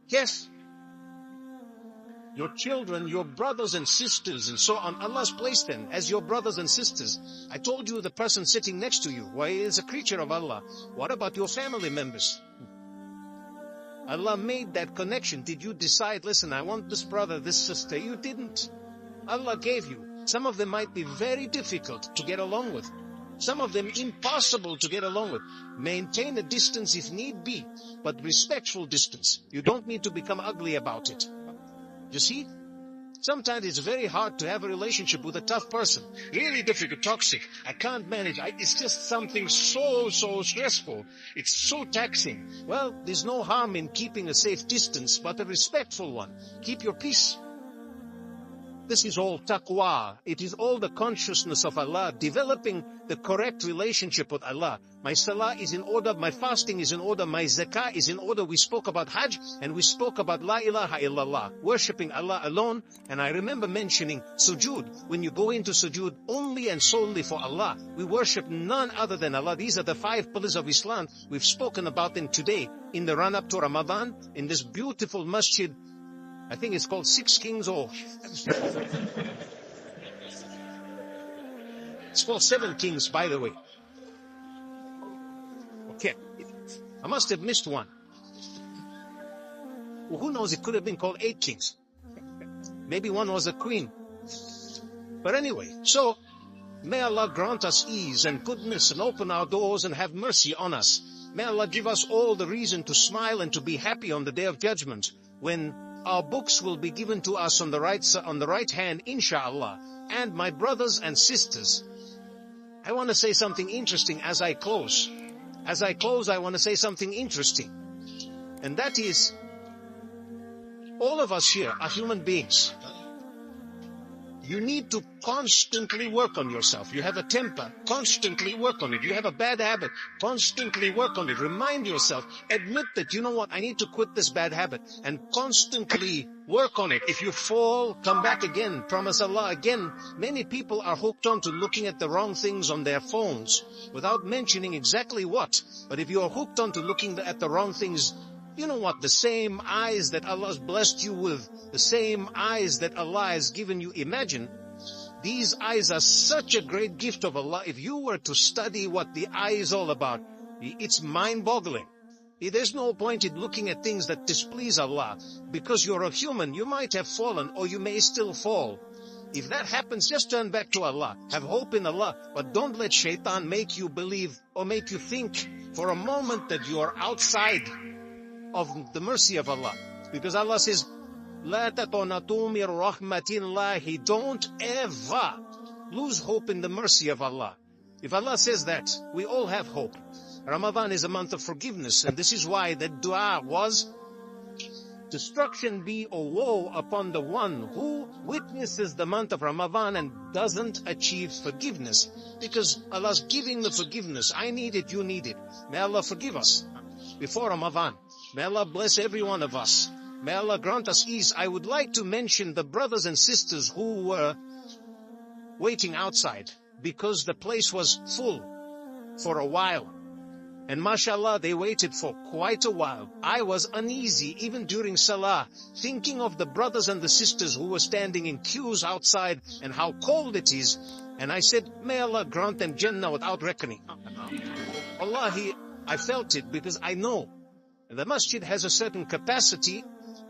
Yes. Your children, your brothers and sisters, and so on, Allah's placed them as your brothers and sisters. I told you the person sitting next to you, why, he is a creature of Allah. What about your family members? Allah made that connection. Did you decide, listen, I want this brother, this sister? You didn't. Allah gave you. Some of them might be very difficult to get along with. Some of them impossible to get along with. Maintain a distance if need be, but respectful distance. You don't need to become ugly about it. You see? Sometimes it's very hard to have a relationship with a tough person. Really difficult, toxic. I can't manage. It's just something so stressful. It's so taxing. Well, there's no harm in keeping a safe distance, but a respectful one. Keep your peace. This is all taqwa. It is all the consciousness of Allah, developing the correct relationship with Allah. My salah is in order, my fasting is in order, my zakah is in order. We spoke about hajj, and we spoke about la ilaha illallah, worshipping Allah alone. And I remember mentioning sujood. When you go into sujood only and solely for Allah, we worship none other than Allah. These are the 5 pillars of Islam. We've spoken about them today in the run-up to Ramadan, in this beautiful masjid. I think it's called 6 Kings, or it's called 7 Kings, by the way. Okay, I must have missed one. Well, who knows, it could have been called 8 Kings. Maybe one was a queen. But anyway, so may Allah grant us ease and goodness and open our doors and have mercy on us. May Allah give us all the reason to smile and to be happy on the Day of Judgment, when our books will be given to us on the right hand, inshallah. And my brothers and sisters, I want to say something interesting as I close. As I close, I want to say something interesting. And that is, all of us here are human beings. You need to constantly work on yourself. You have a temper, constantly work on it. You have a bad habit, constantly work on it. Remind yourself, admit that, you know what, I need to quit this bad habit, and constantly work on it. If you fall, come back again. Promise Allah again. Many people are hooked on to looking at the wrong things on their phones, without mentioning exactly what. But if you are hooked on to looking at the wrong things, you know what, the same eyes that Allah has blessed you with, the same eyes that Allah has given you, imagine, these eyes are such a great gift of Allah. If you were to study what the eye is all about, it's mind-boggling. There's no point in looking at things that displease Allah. Because you're a human, you might have fallen, or you may still fall. If that happens, just turn back to Allah. Have hope in Allah, but don't let shaitan make you believe or make you think for a moment that you are outside of the mercy of Allah. Because Allah says, La taqnatu min rahmatillahi. Don't ever lose hope in the mercy of Allah. If Allah says that, we all have hope. Ramadan is a month of forgiveness, and this is why the dua was, destruction be or woe upon the one who witnesses the month of Ramadan and doesn't achieve forgiveness. Because Allah's giving the forgiveness. I need it, you need it. May Allah forgive us before Ramadan. May Allah bless every one of us. May Allah grant us ease. I would like to mention the brothers and sisters who were waiting outside, because the place was full for a while. And mashallah, they waited for quite a while. I was uneasy even during Salah, thinking of the brothers and the sisters who were standing in queues outside and how cold it is. And I said, may Allah grant them Jannah without reckoning. Wallahi, I felt it, because I know the masjid has a certain capacity.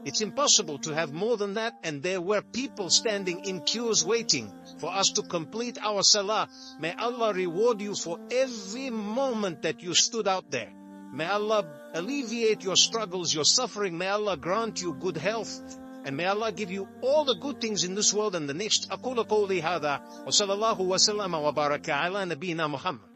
It's impossible to have more than that, and there were people standing in queues waiting for us to complete our salah. May Allah reward you for every moment that you stood out there. May Allah alleviate your struggles, your suffering. May Allah grant you good health, and may Allah give you all the good things in this world and the next. أقول قولي هذا وصلى الله وسلم وبارك على نبينا محمد.